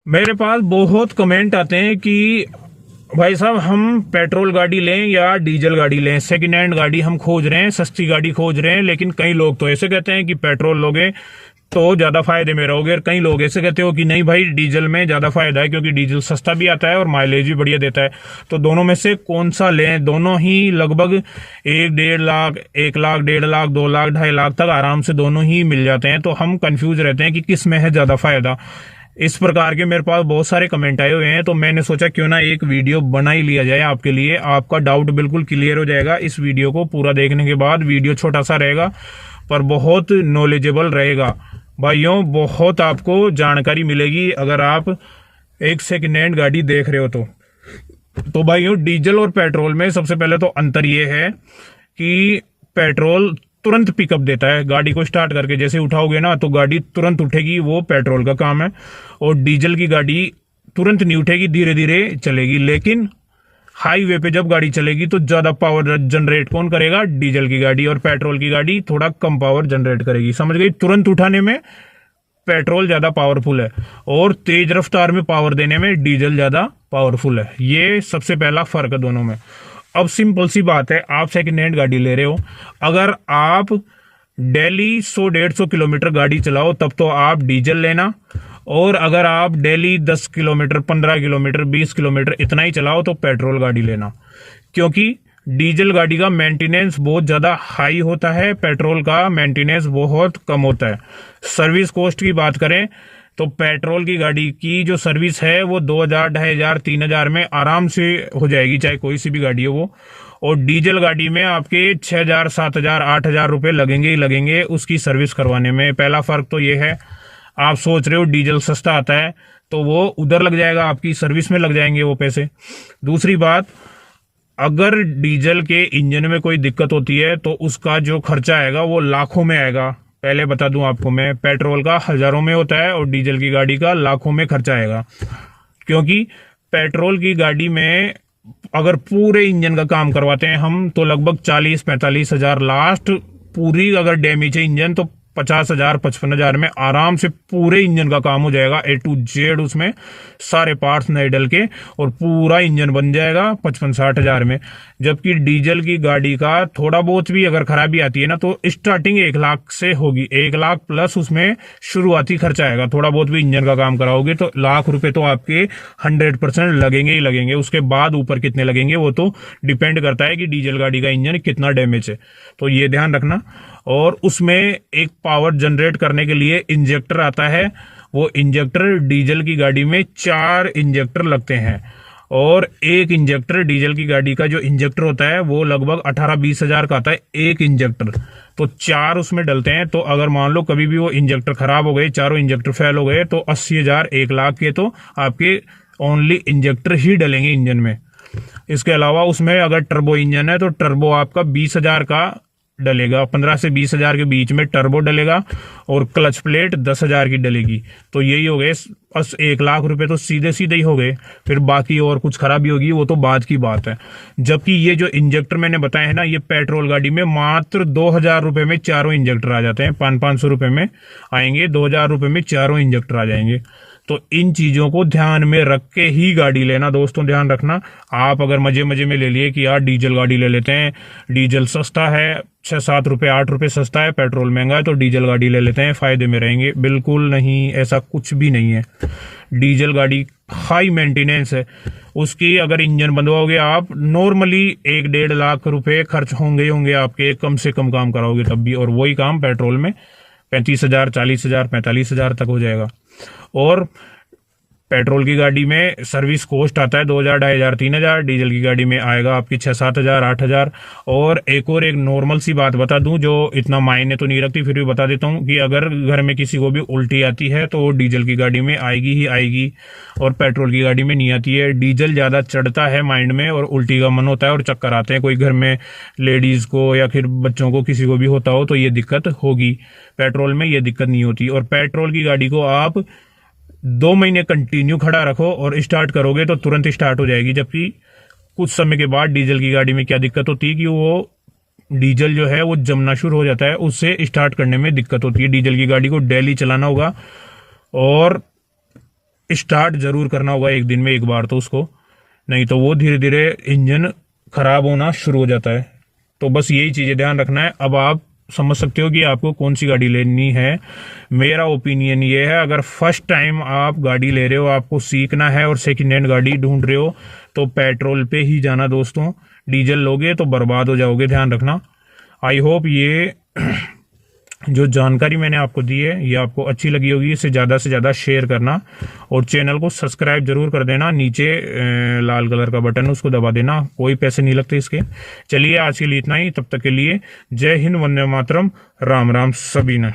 मेरे पास बहुत कमेंट आते हैं कि भाई साहब हम पेट्रोल गाड़ी लें या डीजल गाड़ी लें, सेकंड हैंड गाड़ी हम खोज रहे हैं, सस्ती गाड़ी खोज रहे हैं। लेकिन कई लोग तो ऐसे कहते हैं कि पेट्रोल लोगे तो ज्यादा फायदे में रहोगे, और कई लोग ऐसे कहते हो कि नहीं भाई डीजल में ज्यादा फायदा है क्योंकि डीजल सस्ता भी आता है और माइलेज भी बढ़िया देता है। तो दोनों में से कौन सा लें? दोनों ही लगभग 1-1.5 लाख, 1 लाख, 1.5 लाख, 2 लाख, 2.5 लाख तक आराम से दोनों ही मिल जाते हैं। तो हम कंफ्यूज रहते हैं कि किस में है ज्यादा फायदा। इस प्रकार के मेरे पास बहुत सारे कमेंट आए हुए हैं, तो मैंने सोचा क्यों ना एक वीडियो बना ही लिया जाए आपके लिए। आपका डाउट बिल्कुल क्लियर हो जाएगा इस वीडियो को पूरा देखने के बाद। वीडियो छोटा सा रहेगा पर बहुत नॉलेजेबल रहेगा भाइयों, बहुत आपको जानकारी मिलेगी अगर आप एक सेकेंड हैंड गाड़ी देख रहे हो तो भाइयों डीजल और पेट्रोल में सबसे पहले तो अंतर यह है कि पेट्रोल तुरंत पिकअप देता है। गाड़ी को स्टार्ट करके जैसे उठाओगे ना तो गाड़ी तुरंत उठेगी, वो पेट्रोल का काम है। और डीजल की गाड़ी तुरंत नहीं उठेगी, धीरे धीरे चलेगी। लेकिन हाईवे पे जब गाड़ी चलेगी तो ज्यादा पावर जनरेट कौन करेगा? डीजल की गाड़ी। और पेट्रोल की गाड़ी थोड़ा कम पावर जनरेट करेगी। समझ गई? तुरंत उठाने में पेट्रोल ज्यादा पावरफुल है और तेज रफ्तार में पावर देने में डीजल ज्यादा पावरफुल है। ये सबसे पहला फर्क है दोनों में। अब सिंपल सी बात है, आप सेकेंड हैंड गाड़ी ले रहे हो, अगर आप डेली 100-150 किलोमीटर गाड़ी चलाओ तब तो आप डीजल लेना। और अगर आप डेली 10 किलोमीटर, 15 किलोमीटर, 20 किलोमीटर इतना ही चलाओ तो पेट्रोल गाड़ी लेना। क्योंकि डीजल गाड़ी का मेंटेनेंस बहुत ज्यादा हाई होता है, पेट्रोल का मेंटेनेंस बहुत कम होता है। सर्विस कॉस्ट की बात करें तो पेट्रोल की गाड़ी की जो सर्विस है वो 2,000, 2,500, 3,000 में आराम से हो जाएगी, चाहे कोई सी भी गाड़ी हो वो। और डीजल गाड़ी में आपके 6,000, 7,000, 8,000 रुपए लगेंगे ही लगेंगे उसकी सर्विस करवाने में। पहला फर्क तो ये है, आप सोच रहे हो डीजल सस्ता आता है तो वो उधर लग जाएगा, आपकी सर्विस में लग जाएंगे वो पैसे। दूसरी बात, अगर डीजल के इंजन में कोई दिक्कत होती है तो उसका जो खर्चा आएगा वो लाखों में आएगा। पहले बता दूं आपको मैं, पेट्रोल का हजारों में होता है और डीजल की गाड़ी का लाखों में खर्चा आएगा। क्योंकि पेट्रोल की गाड़ी में अगर पूरे इंजन का काम करवाते हैं हम तो लगभग 40-45 हजार लास्ट। पूरी अगर डैमेज है इंजन तो 50,000, 55,000 में आराम से पूरे इंजन का काम हो जाएगा, A to Z उसमें सारे पार्ट्स नए डल के, और पूरा इंजन बन जाएगा 55-60 हजार में। जबकि डीजल की गाड़ी का थोड़ा बहुत भी अगर खराबी आती है ना तो स्टार्टिंग 1 लाख से होगी, 1 लाख प्लस उसमें शुरुआती खर्चा आएगा। थोड़ा बहुत भी इंजन का काम कराओगे तो लाख रुपए तो आपके 100% लगेंगे ही लगेंगे। उसके बाद ऊपर कितने लगेंगे वो तो डिपेंड करता है कि डीजल गाड़ी का इंजन कितना डैमेज है, तो ये ध्यान रखना। और उसमें एक पावर जनरेट करने के लिए इंजेक्टर आता है, वो इंजेक्टर डीजल की गाड़ी में 4 इंजेक्टर लगते हैं। और एक इंजेक्टर डीजल की गाड़ी का जो इंजेक्टर होता है वो लगभग 18-20 हजार का आता है एक इंजेक्टर। तो 4 उसमें डलते हैं। तो अगर मान लो कभी भी वो इंजेक्टर खराब हो गए, चारों इंजेक्टर फेल हो गए, तो 80,000, 1 लाख के तो आपके ओनली इंजेक्टर ही डलेंगे इंजन में। इसके अलावा उसमें अगर टर्बो इंजन है तो टर्बो आपका 20,000 का डलेगा, 15 से 20 हजार के बीच में टर्बो डलेगा। और क्लच प्लेट 10,000 की डलेगी। तो यही हो गए बस 1 लाख रुपए तो सीधे सीधे ही हो गए। फिर बाकी और कुछ खराबी होगी वो तो बाद की बात है। जबकि ये जो इंजेक्टर मैंने बताया है ना, ये पेट्रोल गाड़ी में मात्र 2,000 रुपए में चारों इंजेक्टर आ जाते हैं। 500-500 रुपए में आएंगे, 2,000 रुपए में चारों इंजेक्टर आ जाएंगे। तो इन चीजों को ध्यान में रख के ही गाड़ी लेना दोस्तों, ध्यान रखना। आप अगर मजे मजे में ले लिए कि यार डीजल गाड़ी ले लेते हैं, डीजल सस्ता है, 6-7 रुपए 8 रुपए सस्ता है, पेट्रोल महंगा है, तो डीजल गाड़ी ले लेते हैं फायदे में रहेंगे। बिल्कुल नहीं, ऐसा कुछ भी नहीं है। डीजल गाड़ी हाई मेंटेनेंस है उसकी। अगर इंजन बदलवाओगे आप नॉर्मली 1-1.5 लाख रुपए खर्च होंगे आपके, कम से कम काम कराओगे तब भी। और वही काम पेट्रोल में 35,000, 40,000, 45,000 तक हो जाएगा। और पेट्रोल की गाड़ी में सर्विस कॉस्ट आता है 2,000, 2,500, 3,000। डीजल की गाड़ी में आएगा आपकी 6-7 हजार, 8 हजार। और एक नॉर्मल सी बात बता दूं जो इतना मायने तो नहीं रखती, फिर भी बता देता हूं कि अगर घर में किसी को भी उल्टी आती है तो वो डीजल की गाड़ी में आएगी ही आएगी और पेट्रोल की गाड़ी में नहीं आती है। डीजल ज्यादा चढ़ता है माइंड में और उल्टी का मन होता है और चक्कर आते हैं। कोई घर में लेडीज को या फिर बच्चों को किसी को भी होता हो तो ये दिक्कत होगी। पेट्रोल में ये दिक्कत नहीं होती। और पेट्रोल की गाड़ी को आप 2 महीने कंटिन्यू खड़ा रखो और स्टार्ट करोगे तो तुरंत स्टार्ट हो जाएगी। जबकि कुछ समय के बाद डीजल की गाड़ी में क्या दिक्कत होती है कि वो डीजल जो है वो जमना शुरू हो जाता है, उससे स्टार्ट करने में दिक्कत होती है। डीजल की गाड़ी को डेली चलाना होगा और स्टार्ट जरूर करना होगा एक दिन में एक बार तो उसको, नहीं तो वो धीरे धीरे इंजन खराब होना शुरू हो जाता है। तो बस यही चीजें ध्यान रखना है। अब आप समझ सकते हो कि आपको कौन सी गाड़ी लेनी है। मेरा ओपिनियन ये है, अगर फर्स्ट टाइम आप गाड़ी ले रहे हो, आपको सीखना है और सेकंड हैंड गाड़ी ढूंढ रहे हो, तो पेट्रोल पे ही जाना दोस्तों। डीजल लोगे तो बर्बाद हो जाओगे, ध्यान रखना। आई होप ये जो जानकारी मैंने आपको दी है ये आपको अच्छी लगी होगी। इसे ज़्यादा से ज़्यादा शेयर करना और चैनल को सब्सक्राइब जरूर कर देना। नीचे लाल कलर का बटन उसको दबा देना, कोई पैसे नहीं लगते इसके। चलिए आज के लिए इतना ही, तब तक के लिए जय हिंद, वंदे मातरम, राम राम सभी ने।